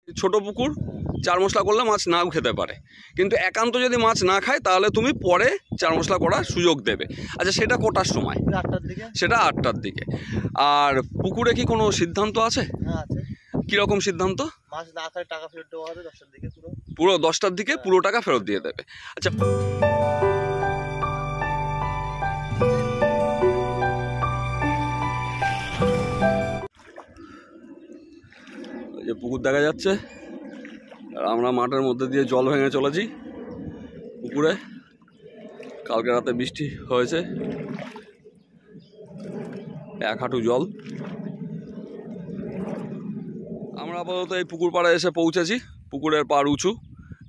ছোট পুকুর, চার মশলা করলে মাছ নাও খেতে পারে, কিন্তু একান্ত যদি মাছ না খায় তাহলে তুমি পরে চার মশলা করার সুযোগ দেবে। আচ্ছা, সেটা কটার সময়? 8টার দিকে। সেটা 8টার দিকে। আর পুকুরে কি কোনো সিদ্ধান্ত আছে? হ্যাঁ আছে। কীরকম সিদ্ধান্ত? মাছ না খায় টাকা ফেরত দেওয়া হবে 10টার দিকে। পুরো 10টার দিকে পুরো টাকা ফেরত দিয়ে দেবে। আচ্ছা, যে পুকুর দেখা যাচ্ছে, আর আমরা মাঠের মধ্যে দিয়ে জল ভেঙে চলেছি পুকুরে। কালকে রাতে বৃষ্টি হয়েছে, 1 হাঁটু জল। আমরা আপাতত এই পুকুর পাড়ে এসে পৌঁছেছি। পুকুরের পাড় উঁচু,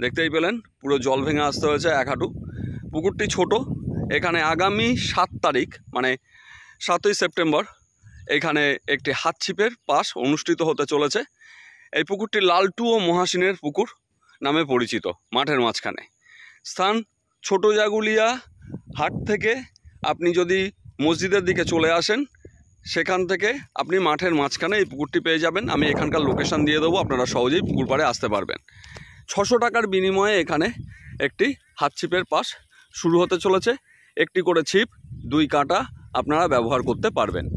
দেখতেই পেলেন, পুরো জল ভেঙে আসতে হয়েছে 1 হাঁটু। পুকুরটি ছোট। এখানে আগামী 7 তারিখ মানে 7ই সেপ্টেম্বর এখানে একটি হাত ছিপের পাস অনুষ্ঠিত হতে চলেছে। এই পুকুরটি লালটু ও মহাসিনের পুকুর নামে পরিচিত। মাঠের মাঝখানে স্থান ছোট জাগুলিয়া হাট থেকে আপনি যদি মসজিদের দিকে চলে আসেন, সেখান থেকে আপনি মাঠের মাঝখানে এই পুকুরটি পেয়ে যাবেন। আমি এখানকার লোকেশন দিয়ে দেবো, আপনারা সহজেই পুকুর পাড়ে আসতে পারবেন। 600 টাকার বিনিময়ে এখানে একটি হাত ছিপের পাস শুরু হতে চলেছে। একটি করে ছিপ, 2 কাঁটা আপনারা ব্যবহার করতে পারবেন।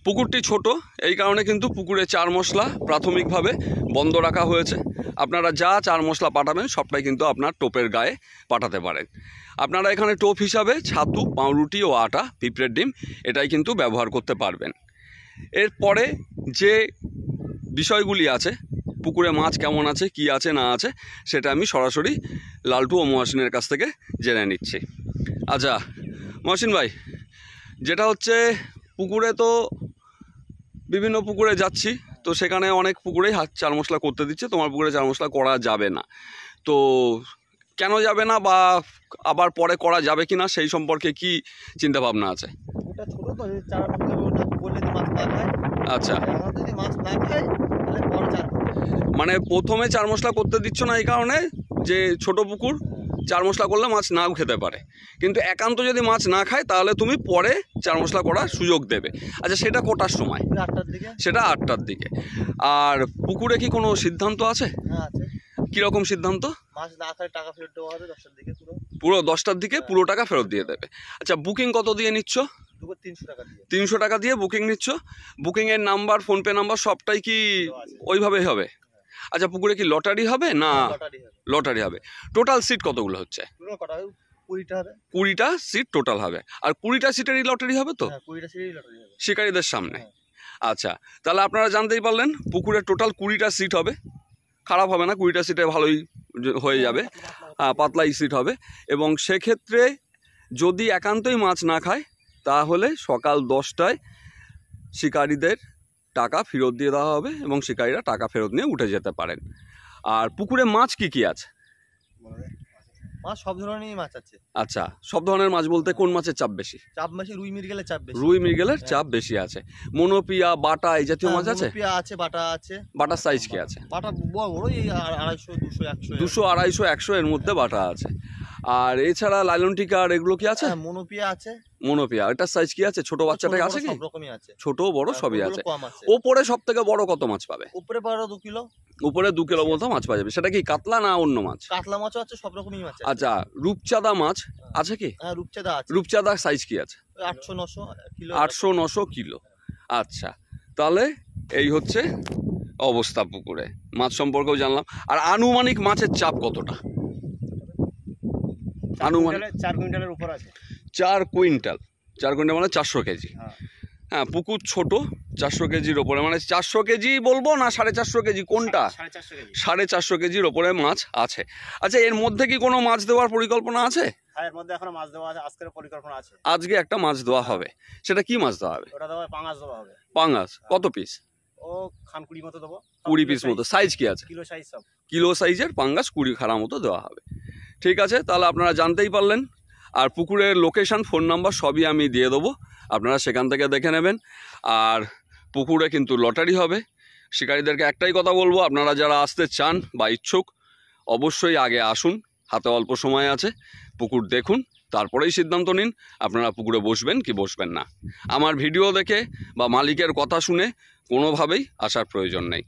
পুকুরটি ছোট, এই কারণে কিন্তু পুকুরে চার মশলা প্রাথমিকভাবে বন্ধ রাখা হয়েছে। আপনারা যা চার মশলা পাঠাবেন সবটাই কিন্তু আপনার টোপের গায়ে পাঠাতে পারেন। আপনারা এখানে টোপ হিসাবে ছাতু, পাউরুটি ও আটা, পিঁপড়ের ডিম এটাই কিন্তু ব্যবহার করতে পারবেন। এরপরে যে বিষয়গুলি আছে, পুকুরে মাছ কেমন আছে, কি আছে না আছে, সেটা আমি সরাসরি লালটু ও মহাসিনের কাছ থেকে জেনে নিচ্ছি। আচ্ছা মহাসিন ভাই, যেটা হচ্ছে পুকুরে তো বিভিন্ন পুকুরে যাচ্ছি, তো সেখানে অনেক পুকুরেই চার মশলা করতে দিচ্ছে, তোমার পুকুরে চার মশলা করা যাবে না। তো কেন যাবে না, বা আবার পরে করা যাবে কি না, সেই সম্পর্কে কি চিন্তা ভাবনা আছে? ওটা ছোট তো, চার মশলা করলে মাছ না খায়। আচ্ছা, যদি মাছ না খায় তাহলে পরে চার, মানে প্রথমে চার মশলা করতে দিচ্ছ না এই কারণে যে ছোট পুকুর, চার মশলা করলে মাছ নাও খেতে পারে, কিন্তু একান্ত যদি মাছ না খায় তাহলে তুমি পরে চার মশলা করার সুযোগ দেবে। আচ্ছা, সেটা কটার সময়? 8টার দিকে। সেটা 8টার দিকে। আর পুকুরে কি কোনো সিদ্ধান্ত আছে? হ্যাঁ আছে। কীরকম সিদ্ধান্ত? মাছ না খায় টাকা ফেরত দেওয়া হবে 10টার দিকে। পুরো 10টার দিকে পুরো টাকা ফেরত দিয়ে দেবে। আচ্ছা, বুকিং কত দিয়ে নিচ্ছ? 300 টাকা দিয়ে। 300 টাকা দিয়ে বুকিং নিচ্ছ। বুকিংয়ের নাম্বার, ফোনপে নাম্বার সবটাই কি ওইভাবেই হবে? আচ্ছা, পুকুরে কি লটারি হবে না? লটারি হবে। টোটাল সিট কতগুলো হচ্ছে? 20টা সিট টোটাল হবে। আর 20টা সিটেরই লটারি হবে তো? 20টা সিটেরই লটারি হবে শিকারীদের সামনে। আচ্ছা, তাহলে আপনারা জানতেই পারলেন, পুকুরে টোটাল 20টা সিট হবে। খারাপ হবে না, 20টা সিটে ভালোই হয়ে যাবে, পাতলাই সিট হবে। এবং সেক্ষেত্রে যদি একান্তই মাছ না খায় তাহলে সকাল 10টায় শিকারীদের টাকা ফেরত দিয়ে দেওয়া হবে এবং শিকারীরা টাকা ফেরত নিয়ে উঠে যেতে পারেন। আর পুকুরে মাছ কি কি আছে? মাছ সব ধরনেরই মাছ আছে। আচ্ছা, সব ধরনের মাছ বলতে কোন মাছের চাপ বেশি? চাপ বেশি রুই মৃগেলের চাপ বেশি। রুই মৃগেলের চাপ বেশি আছে। মনোপিয়া, বাটা এই জাতীয় মাছ আছে? মনোপিয়া আছে, বাটা আছে। বাটার সাইজ কি আছে? বাটা বড়, এই 250, 200, 100, 200, 250, 100 এর মধ্যে বাটা আছে। আর এছাড়া লাইলন টিকা আর এগুলো কি আছে? মনোপিয়া আছে। মনোপিয়া, এটার সাইজ কি আছে? ছোট বাচ্চাটা আছে কি? সব রকমই আছে, ছোট বড় সবই আছে। ওপরে সব থেকে বড় কত মাছ পাবে? উপরে বড় 2 কিলো। উপরে 2 কিলো মতো মাছ পাওয়া যাবে। সেটা কি কাতলা না অন্য মাছ? কাতলা মাছও আছে, সব রকমই মাছ আছে। আচ্ছা, রূপচাঁদা মাছ আছে কি? হ্যাঁ, রূপচাঁদা আছে। রূপচাঁদা সাইজ কি আছে? 800, 900 কিলো। 800, 900 কিলো। আচ্ছা, তাহলে এই হচ্ছে অবস্থা পুকুরে। মাছ সম্পর্কেও জানলাম। আর আনুমানিক মাছের চাপ কতটা? আনুমানিক 4 কুইন্টালের উপর আছে। 4 কুইন্টাল। 4 কুইন্টাল মানে 400 কেজি। হ্যাঁ, পুকুর ছোট, 400 কেজির ওপরে, মানে 400 কেজি বলবো না 450 কেজি, কোনটা? 450 কেজির ওপরে মাছ আছে। আচ্ছা, এর মধ্যে কি কোনো মাছ দেওয়ার পরিকল্পনা আছে? হ্যাঁ, এর মধ্যে এখনো মাছ দেওয়া আছে, আজকের পরিকল্পনা আছে। আজকে একটা মাছ দেওয়া হবে। সেটা কি মাছ দেওয়া হবে? ওটা দেওয়া পাঙাশ দেওয়া হবে। পাঙাশ কত পিস? ও খান 20 মতো দেবো। 20 পিস মতো। সাইজ কি আছে? কিলো সাইজ সব। কিলো সাইজের পাঙ্গাস 20 খানা মতো দেওয়া হবে। ঠিক আছে, তাহলে আপনারা জানতেই পারলেন। আর পুকুরের লোকেশন, ফোন নাম্বার সবই আমি দিয়ে দেবো, আপনারা সেখান থেকে দেখে নেবেন। আর পুকুরে কিন্তু লটারি হবে। শিকারীদেরকে একটাই কথা বলবো, আপনারা যারা আসতে চান বা ইচ্ছুক অবশ্যই আগে আসুন, হাতে অল্প সময় আছে। পুকুর দেখুন, তারপরেই সিদ্ধান্ত নিন আপনারা পুকুরে বসবেন কি বসবেন না। আমার ভিডিও দেখে বা মালিকের কথা শুনে কোনোভাবেই আসার প্রয়োজন নেই।